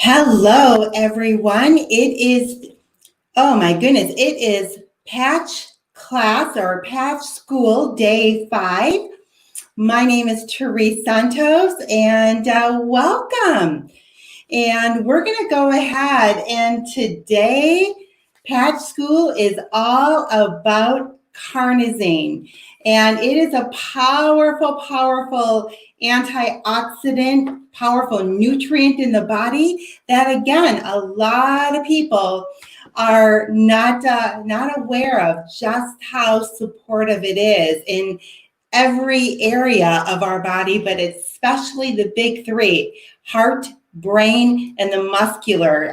Hello, everyone. Oh my goodness, it is patch class or patch school day 5. My name is Terese Santos and welcome. And we're going to go ahead, and today patch school is all about carnosine. And it is a powerful antioxidant, powerful nutrient in the body that, again, a lot of people are not aware of just how supportive it is in every area of our body, but especially the big three: heart, brain, and the muscular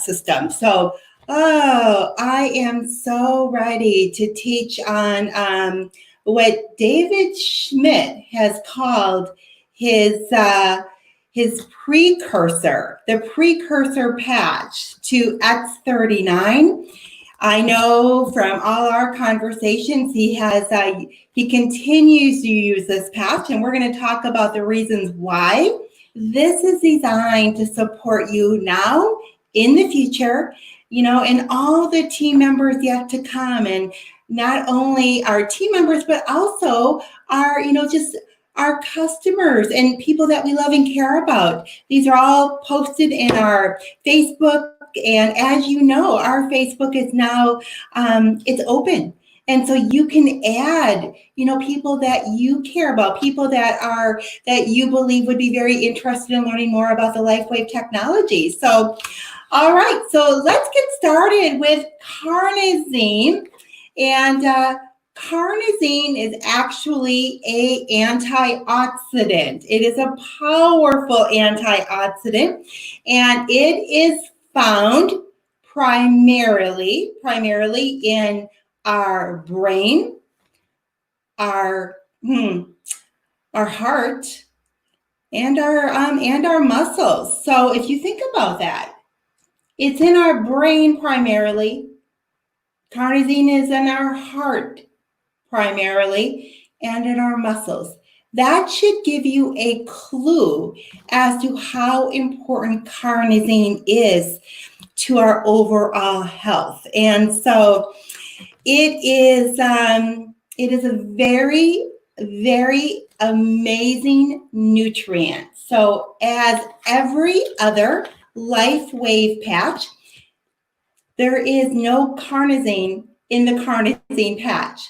system. So, I am so ready to teach on what David Schmidt has called his precursor, the precursor patch to X39. I know from all our conversations, he continues to use this patch, and we're going to talk about the reasons why. This is designed to support you now, in the future, and all the team members yet to come, and not only our team members, but also our, just our customers and people that we love and care about. These are all posted in our Facebook. And as you know, our Facebook is now, it's open. And so you can add, people that you care about, people that you believe would be very interested in learning more about the LifeWave technology. So, all right, so let's get started with carnosine. And carnosine is actually an antioxidant. It is a powerful antioxidant, and it is found primarily in our brain, our heart, and our muscles. So if you think about that, it's in our brain primarily. Carnosine is in our heart primarily, and in our muscles. That should give you a clue as to how important carnosine is to our overall health. And so it is a very, very amazing nutrient. So as every other LifeWave patch, there is no carnosine in the carnosine patch.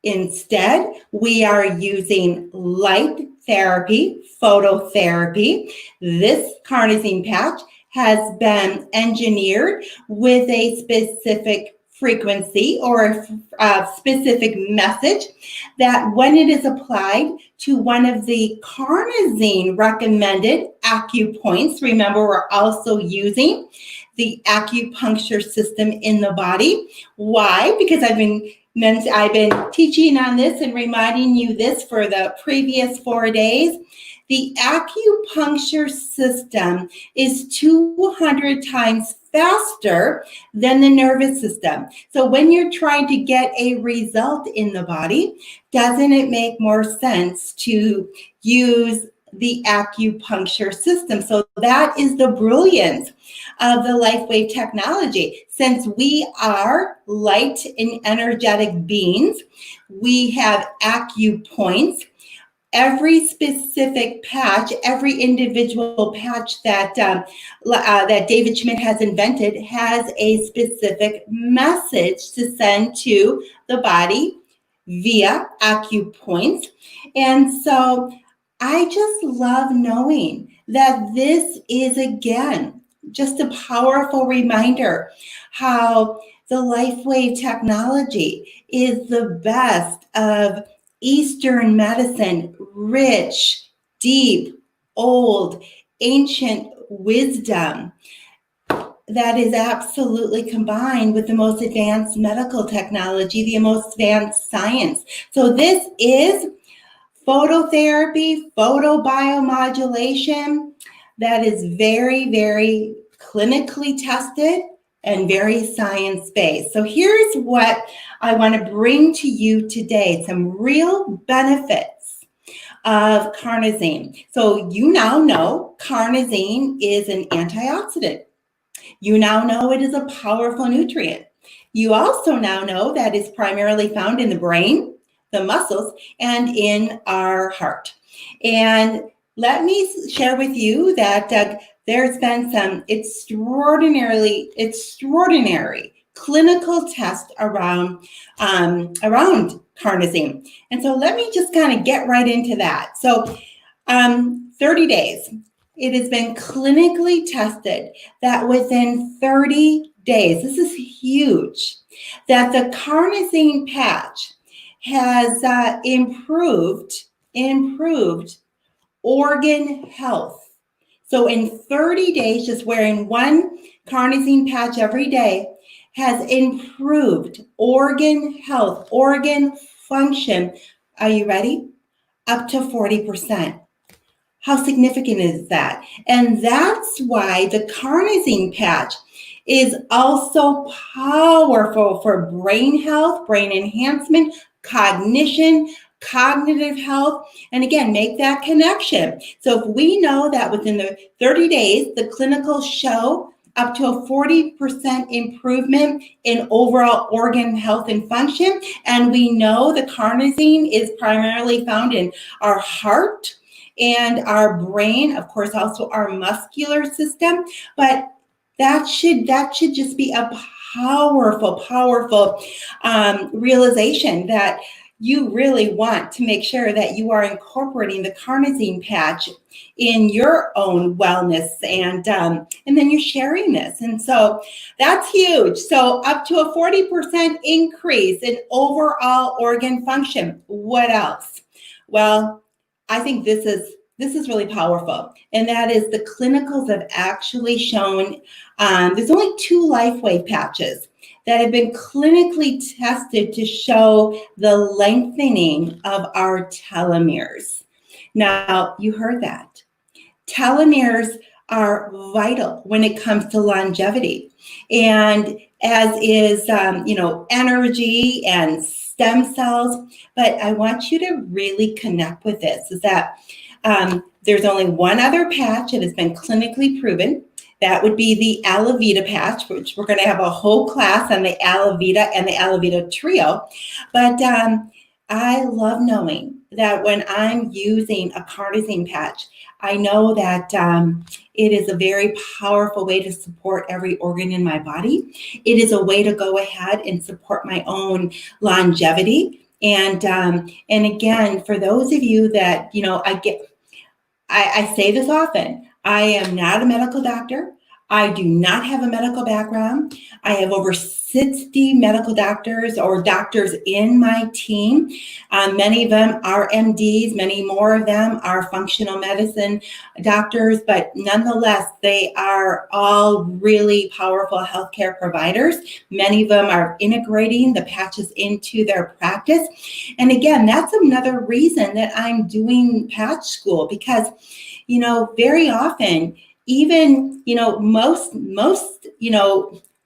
Instead, we are using light therapy, phototherapy. This carnosine patch has been engineered with a specific frequency or a specific message that when it is applied to one of the carnosine recommended acupoints, remember we're also using the acupuncture system in the body. Why? Because I've been teaching on this and reminding you this for the previous 4 days. The acupuncture system is 200 times faster than the nervous system. So when you're trying to get a result in the body, doesn't it make more sense to use the acupuncture system? So that is the brilliance of the LifeWave technology. Since we are light and energetic beings, we have acupoints. Every specific patch, every individual patch that David Schmidt has invented has a specific message to send to the body via acupoints. And so I just love knowing that this is, again, just a powerful reminder how the LifeWave technology is the best of Eastern medicine, rich, deep, old, ancient wisdom that is absolutely combined with the most advanced medical technology, the most advanced science. So this is phototherapy, photobiomodulation that is very, very clinically tested and very science-based. So here's what I want to bring to you today, some real benefits of carnosine. So you now know carnosine is an antioxidant. You now know it is a powerful nutrient. You also now know that it's primarily found in the brain, the muscles, and in our heart. And let me share with you that there's been some extraordinary clinical tests around carnosine. And so let me just kind of get right into that. So 30 days. It has been clinically tested that within 30 days, this is huge, that the carnosine patch has improved organ health. So in 30 days, just wearing one carnosine patch every day has improved organ health, organ function. Are you ready? Up to 40%. How significant is that? And that's why the carnosine patch is also powerful for brain health, brain enhancement, cognition, cognitive health. And again, make that connection. So if we know that within the 30 days, the clinicals show up to a 40% improvement in overall organ health and function, and we know the carnosine is primarily found in our heart, and our brain, of course, also our muscular system. But that should just be a powerful realization that you really want to make sure that you are incorporating the carnosine patch in your own wellness, and then you're sharing this. And so that's huge. So up to a 40% increase in overall organ function. What else? Well, I think this is really powerful, and that is the clinicals have actually shown there's only 2 LifeWave patches that have been clinically tested to show the lengthening of our telomeres. Now, you heard that. Telomeres are vital when it comes to longevity, and as is energy and stem cells. But I want you to really connect with this, is that there's only one other patch that has been clinically proven. That would be the Aloe Vita patch, which we're going to have a whole class on the Aloe Vita and the Aloe Vita trio. But I love knowing that when I'm using a carnosine patch, I know that it is a very powerful way to support every organ in my body. It is a way to go ahead and support my own longevity. And again, for those of you that, I say this often, I am not a medical doctor. I do not have a medical background. I have over 60 medical doctors or doctors in my team. Many of them are MDs, many more of them are functional medicine doctors, but nonetheless, they are all really powerful healthcare providers. Many of them are integrating the patches into their practice. And again, that's another reason that I'm doing patch school, because, very often, even, most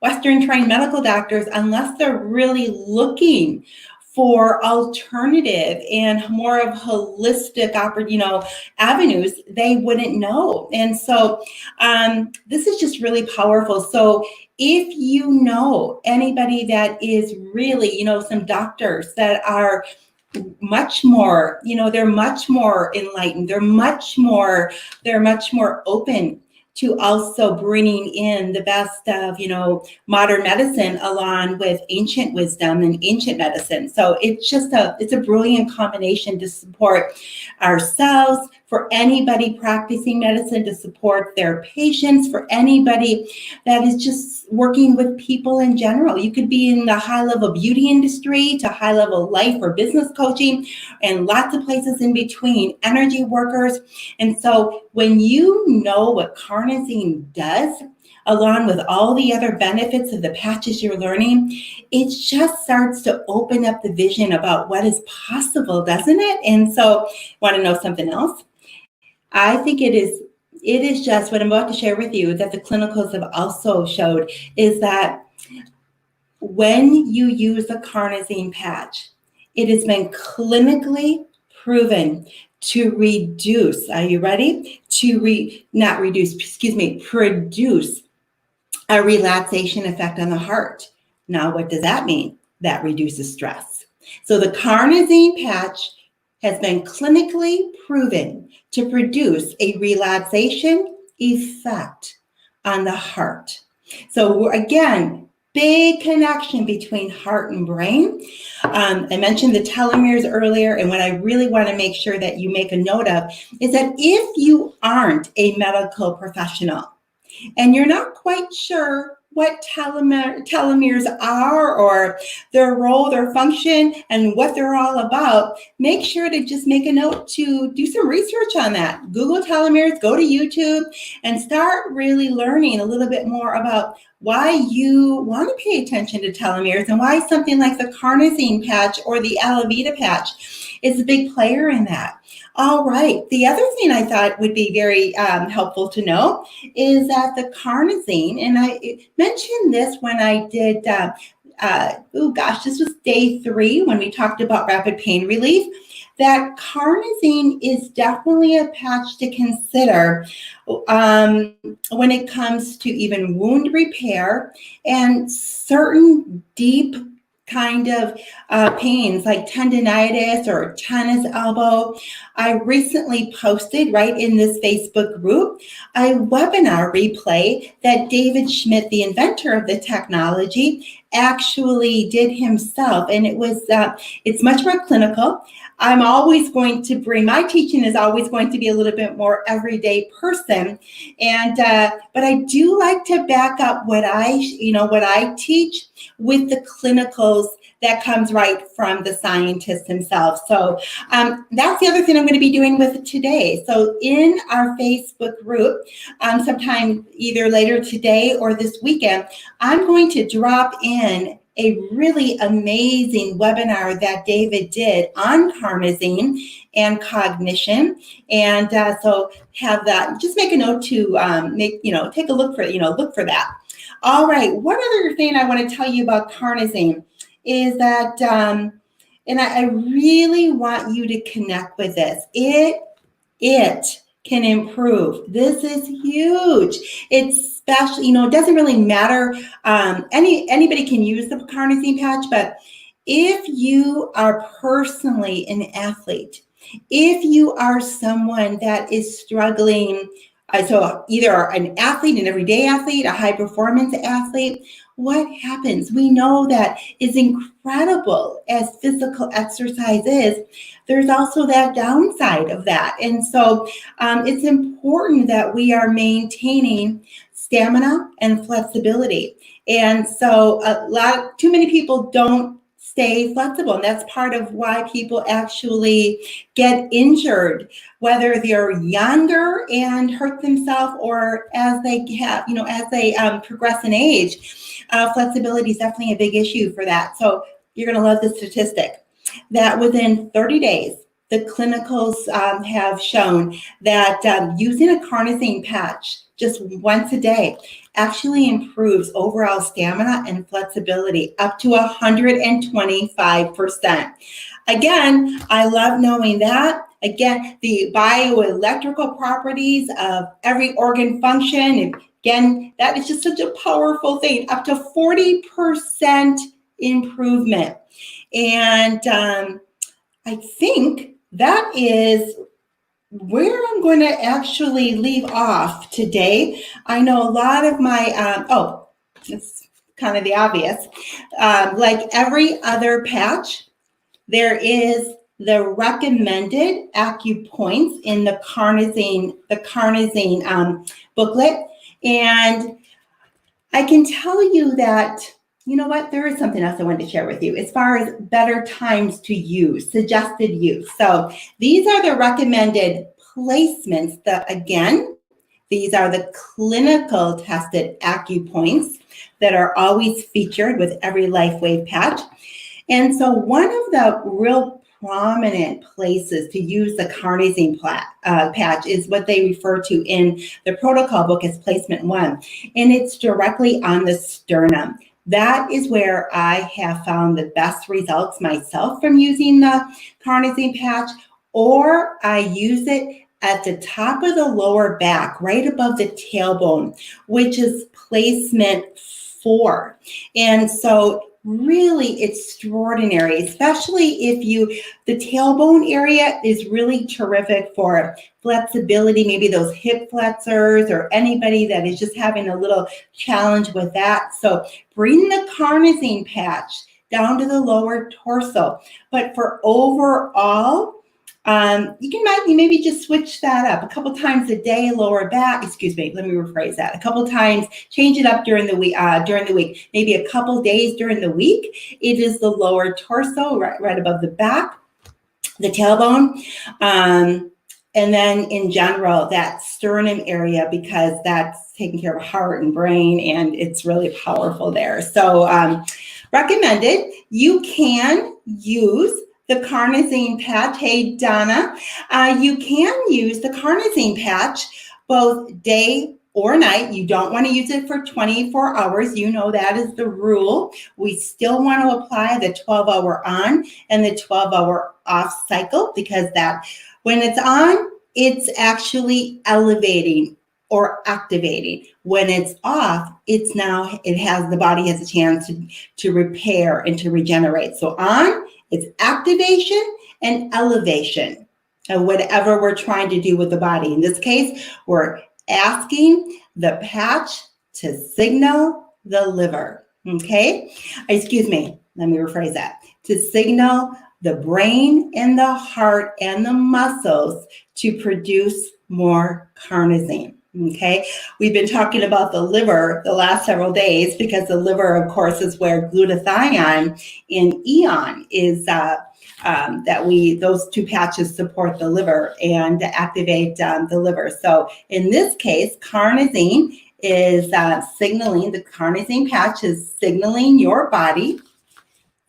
Western trained medical doctors, unless they're really looking for alternative and more of holistic, avenues, they wouldn't know. And so this is just really powerful. So if you know anybody that is really, some doctors that are much more, they're much more enlightened, they're much more open to also bringing in the best of, modern medicine along with ancient wisdom and ancient medicine. So it's a brilliant combination to support ourselves, for anybody practicing medicine, to support their patients, for anybody that is just working with people in general. You could be in the high-level beauty industry to high-level life or business coaching, and lots of places in between, energy workers. And so when you know what carnosine does, along with all the other benefits of the patches you're learning, it just starts to open up the vision about what is possible, doesn't it? And so, want to know something else? I think it is just what I'm about to share with you that the clinicals have also showed, is that when you use a carnosine patch, it has been clinically proven to reduce, are you ready? Produce a relaxation effect on the heart. Now, what does that mean? That reduces stress. So the carnosine patch has been clinically proven to produce a relaxation effect on the heart. So again, big connection between heart and brain. I mentioned the telomeres earlier, and what I really want to make sure that you make a note of is that if you aren't a medical professional and you're not quite sure what telomeres are or their role, their function, and what they're all about, make sure to just make a note to do some research on that. Google telomeres, go to YouTube, and start really learning a little bit more about why you want to pay attention to telomeres and why something like the carnosine patch or the Alavita patch is a big player in that. All right. The other thing I thought would be very helpful to know is that the carnosine, and I mentioned this when I did, this was day 3 when we talked about rapid pain relief, that carnosine is definitely a patch to consider when it comes to even wound repair and certain deep kind of pains like tendinitis or tennis elbow. I recently posted right in this Facebook group a webinar replay that David Schmidt, the inventor of the technology, actually did himself, and it's much more clinical. I'm always going to bring, my teaching is always going to be a little bit more everyday person, and but I do like to back up what I teach with the clinicals that comes right from the scientist himself. So that's the other thing I'm going to be doing with it today. So in our Facebook group, sometime either later today or this weekend, I'm going to drop in a really amazing webinar that David did on carnosine and cognition, and so have that. Just make a note to take a look for that. All right. One other thing I want to tell you about carnosine is that, and I really want you to connect with this. It can improve. This is huge. It's special, it doesn't really matter. Anybody can use the carnosine patch, but if you are personally an athlete, if you are someone that is struggling, so either an athlete, an everyday athlete, a high performance athlete, what happens? We know that is incredible as physical exercise is. There's also that downside of that. And so it's important that we are maintaining stamina and flexibility. And so too many people don't stay flexible, and that's part of why people actually get injured, whether they're younger and hurt themselves or as they progress in age. Flexibility is definitely a big issue for that. So you're going to love this statistic that within 30 days, the clinicals have shown that using a carnosine patch just once a day actually improves overall stamina and flexibility up to 125%. Again, I love knowing that. Again, the bioelectrical properties of every organ function. Again, that is just such a powerful thing, up to 40% improvement. And I think that is where I'm going to actually leave off today. I know a lot of my, it's kind of the obvious. Like every other patch, there is the recommended acupoints in the carnosine booklet. And I can tell you that, there is something else I wanted to share with you as far as better times to use, suggested use. So these are the recommended placements. These are the clinical tested acupoints that are always featured with every LifeWave patch. And so one of the real prominent places to use the carnosine patch is what they refer to in the protocol book as placement 1, and it's directly on the sternum. That is where I have found the best results myself from using the carnosine patch, or I use it at the top of the lower back, right above the tailbone, which is placement 4. And so really extraordinary, especially if the tailbone area is really terrific for flexibility, maybe those hip flexors or anybody that is just having a little challenge with that. So bring the carnosine patch down to the lower torso. But for overall, you maybe just switch that up a couple times a day, lower back, excuse me, let me rephrase that. A couple times, change it up during the week, maybe a couple days during the week. It is the lower torso, right above the back, the tailbone. And then in general, that sternum area, because that's taking care of heart and brain, and it's really powerful there. So recommended. You can use the carnosine patch. Hey, Donna, you can use the carnosine patch both day or night. You don't want to use it for 24 hours. You know that is the rule. We still want to apply the 12-hour on and the 12-hour off cycle, because that when it's on, it's actually elevating or activating. When it's off, the body has a chance to repair and to regenerate. So on, it's activation and elevation of whatever we're trying to do with the body. In this case, we're asking the patch to signal the liver, okay? Excuse me, let me rephrase that. To signal the brain and the heart and the muscles to produce more carnosine. Okay, we've been talking about the liver the last several days, because the liver, of course, is where glutathione and eon is. Those two patches support the liver and activate the liver. So in this case, carnosine is signaling. The carnosine patch is signaling your body,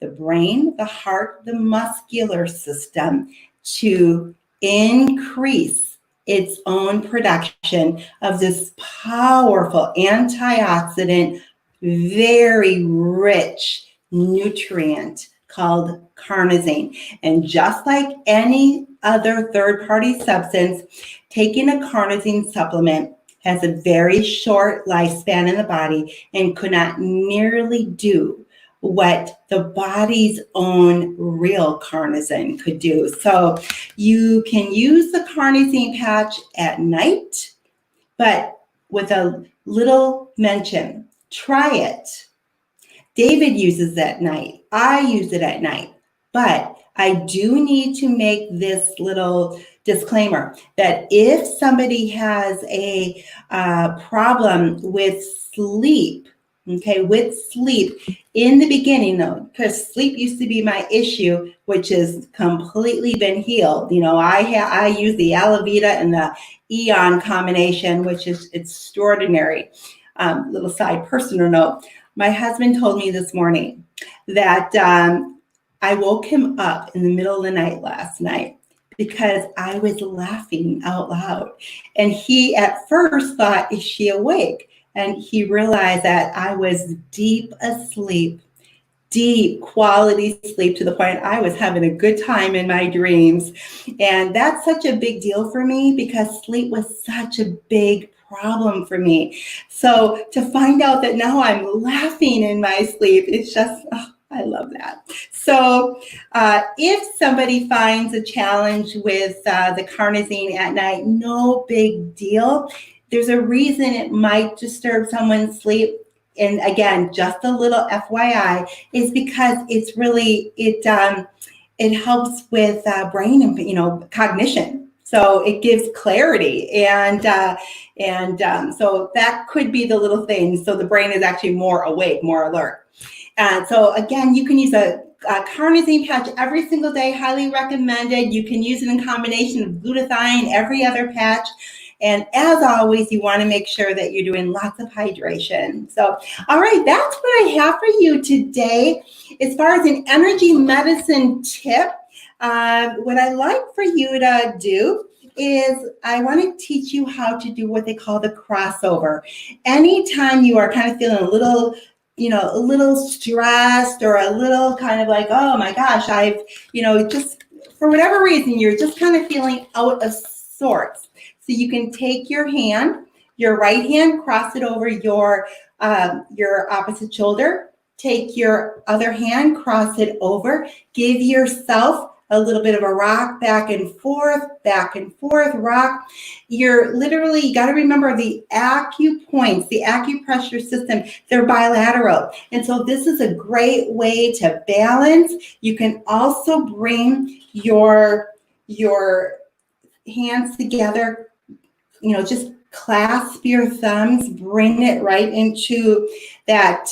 the brain, the heart, the muscular system, to increase its own production of this powerful antioxidant, very rich nutrient called carnosine. And just like any other third-party substance, taking a carnosine supplement has a very short lifespan in the body and could not nearly do what the body's own real carnosine could do. So you can use the carnosine patch at night, but with a little mention. Try it. David uses it at night. I use it at night. But I do need to make this little disclaimer that if somebody has a problem with sleep, with sleep in the beginning, though, because sleep used to be my issue, which has completely been healed. I use the aloe vera and the eon combination, which is extraordinary. Little side personal note. My husband told me this morning that I woke him up in the middle of the night last night because I was laughing out loud. And he at first thought, is she awake? And he realized that I was deep asleep, deep quality sleep, to the point I was having a good time in my dreams. And that's such a big deal for me, because sleep was such a big problem for me. So to find out that now I'm laughing in my sleep, it's just, I love that. So if somebody finds a challenge with the carnosine at night, no big deal. There's a reason it might disturb someone's sleep. And again, just a little FYI, is because it's really, it helps with brain and, cognition. So it gives clarity, and so that could be the little thing. So the brain is actually more awake, more alert. And so again, you can use a carnosine patch every single day, highly recommended. You can use it in combination with glutathione, every other patch. And as always, you want to make sure that you're doing lots of hydration. So, all right, that's what I have for you today. As far as an energy medicine tip, what I like for you to do is I want to teach you how to do what they call the crossover. Anytime you are kind of feeling a little stressed, or a little kind of like, oh my gosh, I've, just for whatever reason, you're just kind of feeling out of sorts. So you can take your hand, your right hand, cross it over your opposite shoulder. Take your other hand, cross it over. Give yourself a little bit of a rock, back and forth, rock. You're literally, you got to remember the acupoints, the acupressure system, they're bilateral. And so this is a great way to balance. You can also bring your hands together, just clasp your thumbs, bring it right into that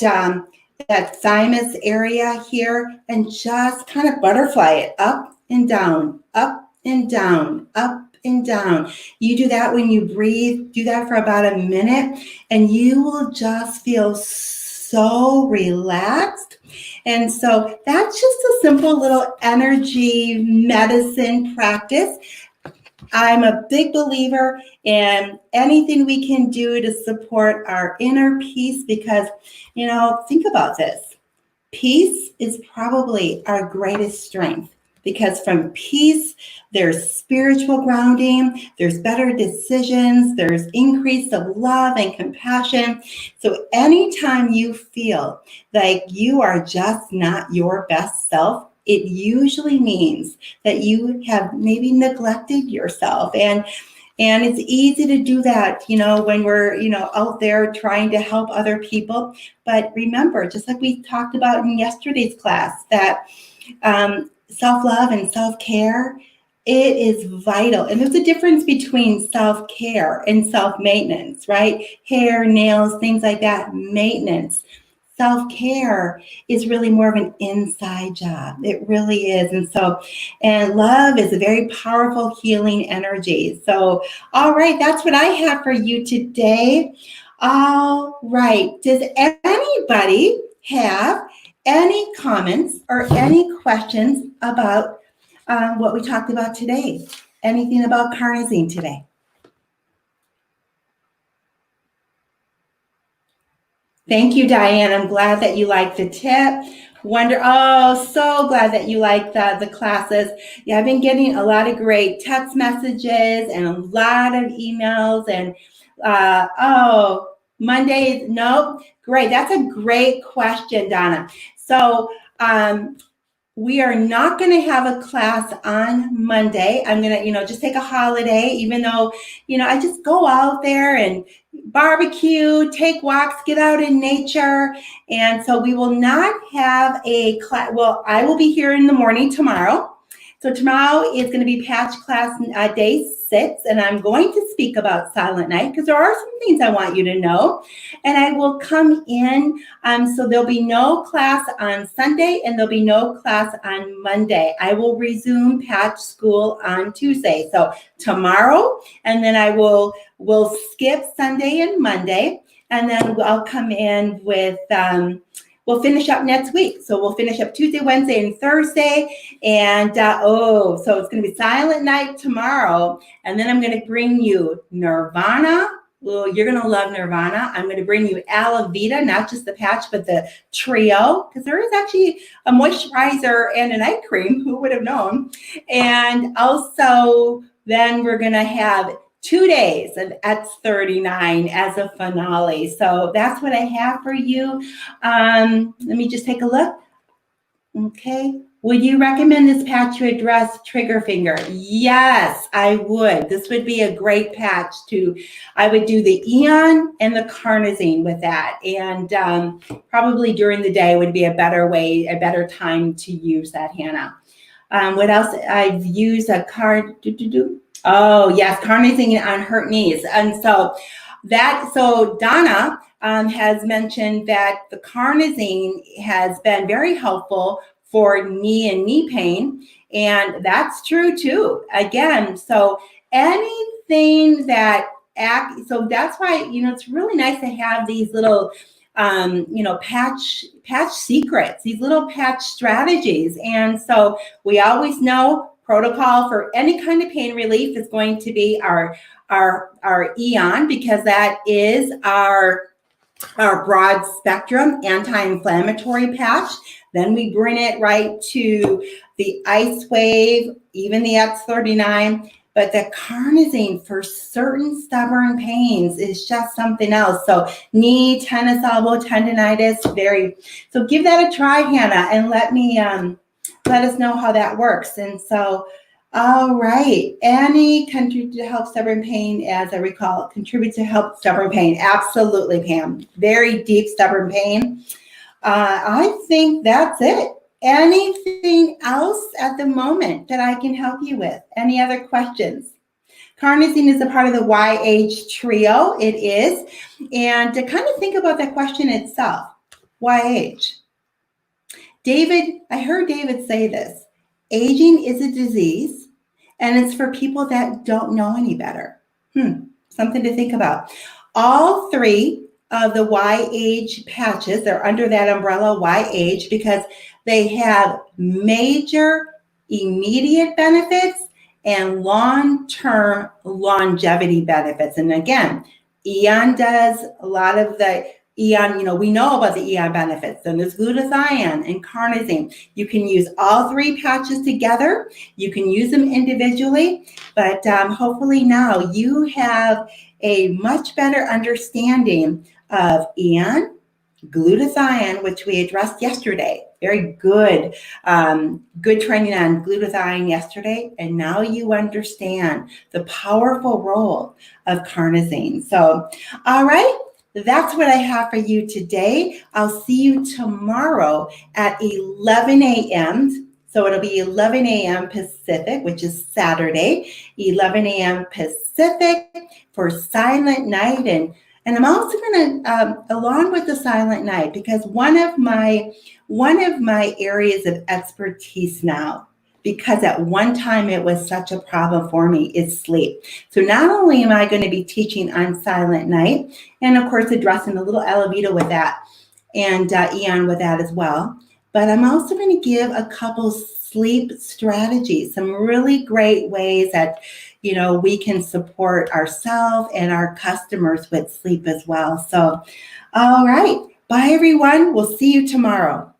thymus area here, and just kind of butterfly it up and down, up and down, up and down. You do that when you breathe. Do that for about a minute, and you will just feel so relaxed. And so that's just a simple little energy medicine practice. I'm a big believer in anything we can do to support our inner peace because, think about this. Peace is probably our greatest strength because from peace, there's spiritual grounding, there's better decisions, there's increase of love and compassion. So anytime you feel like you are just not your best self, it usually means that you have maybe neglected yourself. And it's easy to do that, when we're, out there trying to help other people. But remember, just like we talked about in yesterday's class, that self-love and self-care, it is vital. And there's a difference between self-care and self-maintenance, right? Hair, nails, things like that, maintenance. Self-care is really more of an inside job. It really is. And love is a very powerful healing energy. So, all right, that's what I have for you today. All right. Does anybody have any comments or any questions about what we talked about today? Anything about carnosine today? Thank you, Diane. I'm glad that you liked the tip. So glad that you liked the classes. Yeah, I've been getting a lot of great text messages and a lot of emails. And Mondays, no, great. That's a great question, Donna. So we are not going to have a class on Monday. I'm going to, just take a holiday, even though, I just go out there and barbecue, take walks, get out in nature. And so we will not have a class. Well, I will be here in the morning tomorrow. So tomorrow is going to be patch class day 6, and I'm going to speak about Silent Night because there are some things I want you to know. And I will come in, so there'll be no class on Sunday and there'll be no class on Monday. I will resume patch school on Tuesday. So tomorrow, and then I will skip Sunday and Monday, and then I'll come in with we'll finish up next week. So we'll finish up Tuesday, Wednesday, and Thursday. And so it's going to be Silent Night tomorrow. And then I'm going to bring you Nirvana. Well, you're going to love Nirvana. I'm going to bring you Aloe Vita, not just the patch, but the trio, because there is actually a moisturizer and an eye cream. Who would have known? And also, then we're going to have 2 days of X39 as a finale. So that's what I have for you. Let me just take a look. Okay. Would you recommend this patch to address trigger finger? Yes, I would. This would be a great patch I would do the Eon and the Carnosine with that. And probably during the day would be a better time to use that, Hannah. What else? I've used a Oh, yes, carnosine on hurt knees. And so Donna has mentioned that the carnosine has been very helpful for knee and knee pain. And that's true too. Again, so anything that so that's why, it's really nice to have these little patch secrets, these little patch strategies. And so we always know protocol for any kind of pain relief is going to be our Eon, because that is our our broad spectrum anti-inflammatory patch. Then we bring it right to the LifeWave, even the X39. But the carnosine for certain stubborn pains is just something else. So knee, tennis elbow, tendonitis, so give that a try, Hannah, and let us know how that works. And so, all right, Annie contribute to help stubborn pain, as I recall, contribute to help stubborn pain. Absolutely, Pam. Very deep stubborn pain. I think that's it. Anything else at the moment that I can help you with? Any other questions? Carnosine is a part of the Y-Age trio. It is. And to kind of think about that question itself, Y-Age. David, I heard David say this. Aging is a disease, and it's for people that don't know any better. Something to think about. All three of the Y-Age patches, they're under that umbrella Y-Age because they have major immediate benefits and long-term longevity benefits. And again, Eon does a lot of the Eon, we know about the Eon benefits. Then there's glutathione and carnosine. You can use all three patches together. You can use them individually, but hopefully now you have a much better understanding of Eon, glutathione, which we addressed yesterday. Very good, good training on glutathione yesterday. And now you understand the powerful role of carnosine. So, all right. That's what I have for you today. I'll see you tomorrow at 11 a.m. So it'll be 11 a.m. Pacific, which is Saturday, 11 a.m. Pacific for Silent Night. And I'm also going to, along with the Silent Night, because one of my areas of expertise now, because at one time it was such a problem for me, is sleep. So not only am I going to be teaching on Silent Night, and of course addressing a little Alavita with that, and Eon with that as well, but I'm also going to give a couple sleep strategies, some really great ways that we can support ourselves and our customers with sleep as well. So, all right, bye everyone. We'll see you tomorrow.